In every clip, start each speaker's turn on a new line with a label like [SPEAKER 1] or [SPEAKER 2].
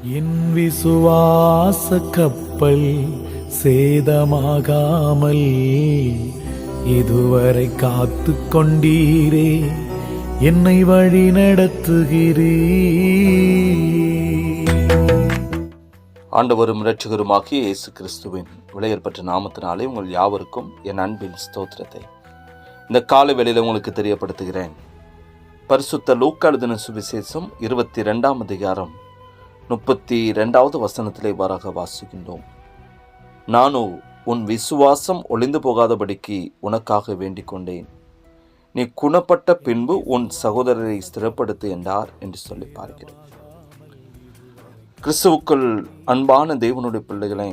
[SPEAKER 1] என் விசுவாச கப்பல் சேதமாகாமல் இதுவரை காத்து கொண்டீரே, என்னை வழி நடத்துகிறீர்.
[SPEAKER 2] ஆண்டவரும் இரட்சகருமாகிய இயேசு கிறிஸ்துவின் விலையேறப்பட்ட நாமத்தினாலே உங்கள் யாவருக்கும் என் அன்பின் ஸ்தோத்திரத்தை இந்த காலை வேளையில் உங்களுக்கு தெரியப்படுத்துகிறேன். பரிசுத்த லூக்கா எழுதின சுவிசேஷம் 22ஆம் அதிகாரம் 32வது வசனத்திலே இவ்வாறாக வாசிக்கின்றோம். நானோ உன் விசுவாசம் ஒளிந்து போகாதபடிக்கு உனக்காக வேண்டிக் கொண்டேன். நீ குணப்பட்ட பின்பு உன் சகோதரரை ஸ்திரப்படுத்து என்றார் என்று சொல்லி பார்க்கிறோம். கிறிஸ்துவுக்குள் அன்பான தேவனுடைய பிள்ளைகளே,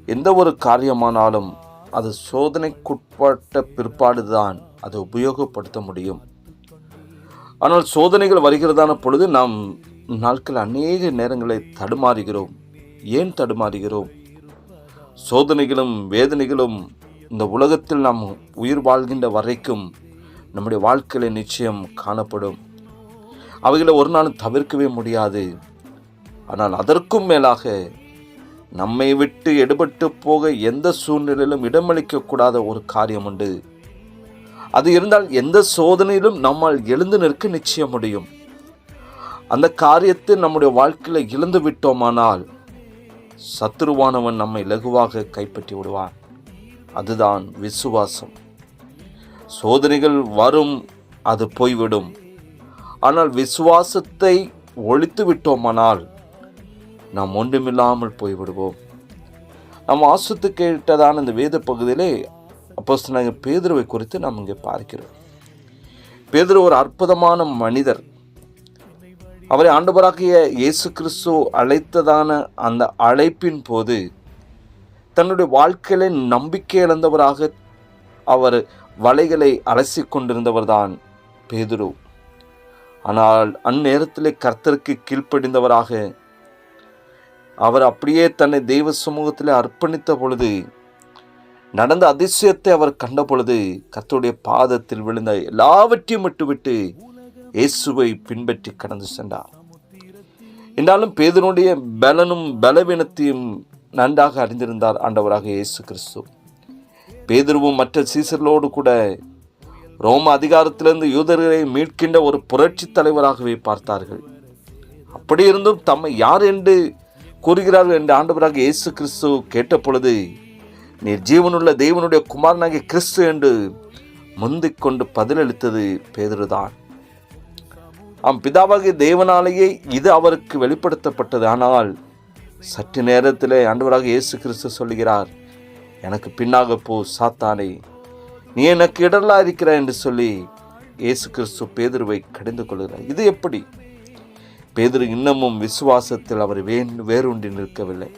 [SPEAKER 2] எந்த ஒரு காரியமானாலும் அது சோதனைக்குட்பட்ட பிற்பாடுதான் அதை உபயோகப்படுத்த முடியும். ஆனால் சோதனைகள் வருகிறதான பொழுது நாம் நாட்கள் அநேக நேரங்களை தடுமாறுகிறோம். ஏன் தடுமாறுகிறோம்? சோதனைகளும் வேதனைகளும் இந்த உலகத்தில் நாம் உயிர் வாழ்கின்ற வரைக்கும் நம்முடைய வாழ்க்கையில நிச்சயம் காணப்படும். அவைகளை ஒரு நாளும் தவிர்க்கவே முடியாது. ஆனால் அதற்கும் மேலாக நம்மை விட்டு எடுபட்டு போக எந்த சூழ்நிலையிலும் இடமளிக்கக்கூடாத ஒரு காரியம் உண்டு. அது இருந்தால் எந்த சோதனையிலும் நம்மால் எழுந்து நிற்க நிச்சயம் முடியும். அந்த காரியத்தை நம்முடைய வாழ்க்கையில இழந்து விட்டோமானால் சத்துருவானவன் நம்மை லகுவாக கைப்பற்றி விடுவான். அதுதான் விசுவாசம். சோதனைகள் வரும், அது போய்விடும். ஆனால் விசுவாசத்தை ஒழித்து விட்டோமானால் நாம் ஒன்றுமில்லாமல் போய்விடுவோம். நாம் வாசித்து கேட்டதான இந்த வேத பகுதியிலே அப்போஸ்தலனாகிய பேதுருவை குறித்து நாம் இங்கே பார்க்கிறோம். பேதுரு ஒரு அற்புதமான மனிதர். அவரை ஆண்டவராகிய இயேசு கிறிஸ்து அழைத்ததான அந்த அழைப்பின் போது தன்னுடைய வாழ்க்கையில நம்பிக்கை இழந்தவராக அவர் வலைகளை அலசி கொண்டிருந்தவர் தான் பேதுரு. ஆனால் அந்நேரத்திலே கர்த்தருக்கு கீழ்ப்படிந்தவராக அவர் அப்படியே தன்னை தெய்வ சமூகத்திலே அர்ப்பணித்த பொழுது நடந்த அதிசயத்தை அவர் கண்ட பொழுது கர்த்தருடைய பாதத்தில் விழுந்த எல்லாவற்றையும் விட்டுவிட்டு இயேசுவை பின்பற்றி கடந்து சென்றார். என்றாலும் பேதுருடைய பலனும் பலவீனத்தையும் நன்றாக அறிந்திருந்தார் ஆண்டவராக இயேசு கிறிஸ்து. பேதுருவும் மற்ற சீசர்களோடு கூட ரோம அதிகாரத்திலிருந்து யூதர்களை மீட்கின்ற ஒரு புரட்சி தலைவராகவே பார்த்தார்கள். அப்படி இருந்தும் தம்மை யார் என்று கூறுகிறார்கள் என்று ஆண்டவராக இயேசு கிறிஸ்து கேட்ட பொழுது, நீர் ஜீவனுள்ள தேவனுடைய குமாரனாகிய கிறிஸ்து என்று முந்திக் கொண்டு பதிலளித்தது பேதுருதான். பிதாவாகிய தேவனாலேயே இது அவருக்கு வெளிப்படுத்தப்பட்டது. ஆனால் சற்று நேரத்திலே ஆண்டவராக இயேசு கிறிஸ்து சொல்லுகிறார், எனக்கு பின்னாக போ சாத்தானே, நீ எனக்கு இடரலா இருக்கிறாய் என்று சொல்லி இயேசு கிறிஸ்து பேதுருவை கடிந்து கொள்கிறார். இது எப்படி? பேதுரு இன்னமும் விசுவாசத்தில் அவர் வேரூன்றி நிற்கவில்லை.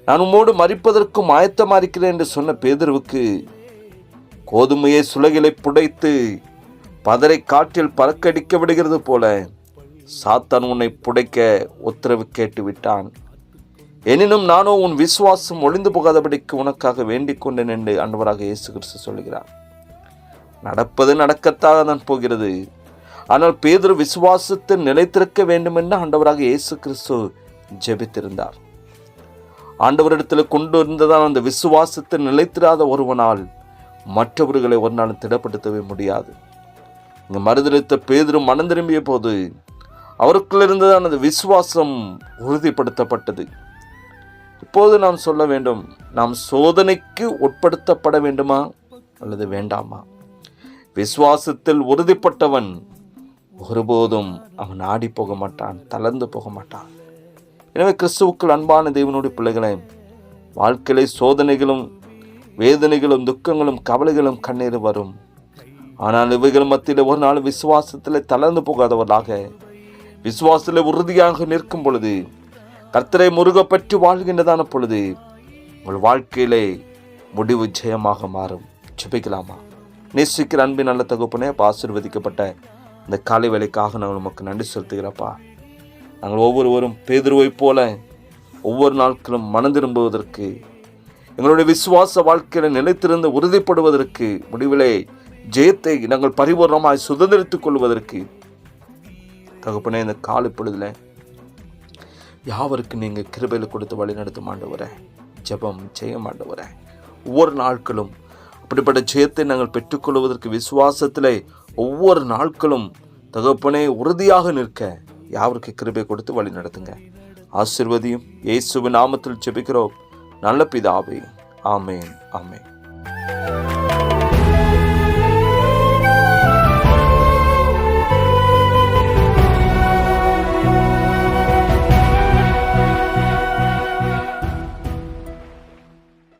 [SPEAKER 2] நான் உம்மோடு மரிப்பதற்கும் ஆயத்தமா இருக்கிறேன் என்று சொன்ன பேதுருவுக்கு கோதுமையை சுலகிலை புடைத்து பதரை காற்றில் பறக்கடிக்க விடுகிறது போல சாத்தான் உன்னை புடைக்க உத்தரவு கேட்டு விட்டான். எனினும் நானோ உன் விசுவாசம் ஒளிந்து போகாதபடிக்கு உனக்காக வேண்டிக் கொண்டேன் என்று ஆண்டவராக இயேசு கிறிஸ்து சொல்கிறார். நடப்பது நடக்கத்தாக தான் போகிறது. ஆனால் பேதுரு விசுவாசத்தை நிலைத்திருக்க வேண்டும் என்று ஆண்டவராக இயேசு கிறிஸ்து ஜெபித்திருந்தார். ஆண்டவரிடத்தில் கொண்டு இருந்ததால் அந்த விசுவாசத்தை நிலைத்திராத ஒருவனால் மற்றவர்களை ஒரு நாள் திடப்படுத்தவே முடியாது. இங்கு மறுதளித்த பேதுரு மனம் திரும்பிய போது அவருக்குள் இருந்ததான அந்த விசுவாசம் உறுதிப்படுத்தப்பட்டது. இப்போது நாம் சொல்ல வேண்டும், நாம் சோதனைக்கு உட்படுத்தப்பட வேண்டுமா அல்லது வேண்டாமா? விசுவாசத்தில் உறுதிப்பட்டவன் ஒருபோதும் அவன் ஆடி போக மாட்டான், தளர்ந்து போக மாட்டான். எனவே கிறிஸ்துவுக்குள் அன்பான தேவனுடைய பிள்ளைகளை, வாழ்க்கையிலே சோதனைகளும் வேதனைகளும் துக்கங்களும் கவலைகளும் கண்ணீர் வரும். ஆனால் இவைகள் மத்தியில் ஒரு நாள் விசுவாசத்தில் தளர்ந்து போகாதவர்களாக விசுவாசத்தில் உறுதியாக நிற்கும் பொழுது, கர்த்தரை முருக பற்றி வாழ்கின்றதான பொழுது உங்கள் வாழ்க்கையிலே முடிவு ஜெயமாக மாறும். ஜெபிக்கலாமா? நேசிக்கிற அன்பின் நல்ல தகப்பனே, ஆசீர்வதிக்கப்பட்ட இந்த காலை வேலைக்காக நாங்கள் நமக்கு நன்றி செலுத்துகிறப்பா. நாங்கள் ஒவ்வொருவரும் பேதுருவை போல ஒவ்வொரு நாட்களும் மனம் திரும்புவதற்கு, எங்களுடைய விசுவாச வாழ்க்கையில நிலைத்திருந்து உறுதிப்படுவதற்கு, முடிவிலே ஜெயத்தை நாங்கள் பரிபூர்ணமாய் சுதந்திரித்துக் கொள்வதற்கு தகப்பனே இந்த காலை பொழுதுல யாவருக்கு நீங்கள் கிருபையில் கொடுத்து வழி நடத்தும் ஆண்டவரே. ஜெபம் செய்யும் ஆண்டவரே. ஒவ்வொரு நாட்களும் அப்படிப்பட்ட ஜெயத்தை நாங்கள் பெற்றுக்கொள்வதற்கு விசுவாசத்திலே ஒவ்வொரு நாட்களும் தகப்பனே உறுதியாக நிற்க யாவருக்கு கிருபை கொடுத்து வழி நடத்துங்க. ஆசீர்வதியும். இயேசுவின் நாமத்தில் ஜெபிக்கிறோம் நல்ல பிதாவே. ஆமேன், ஆமேன்.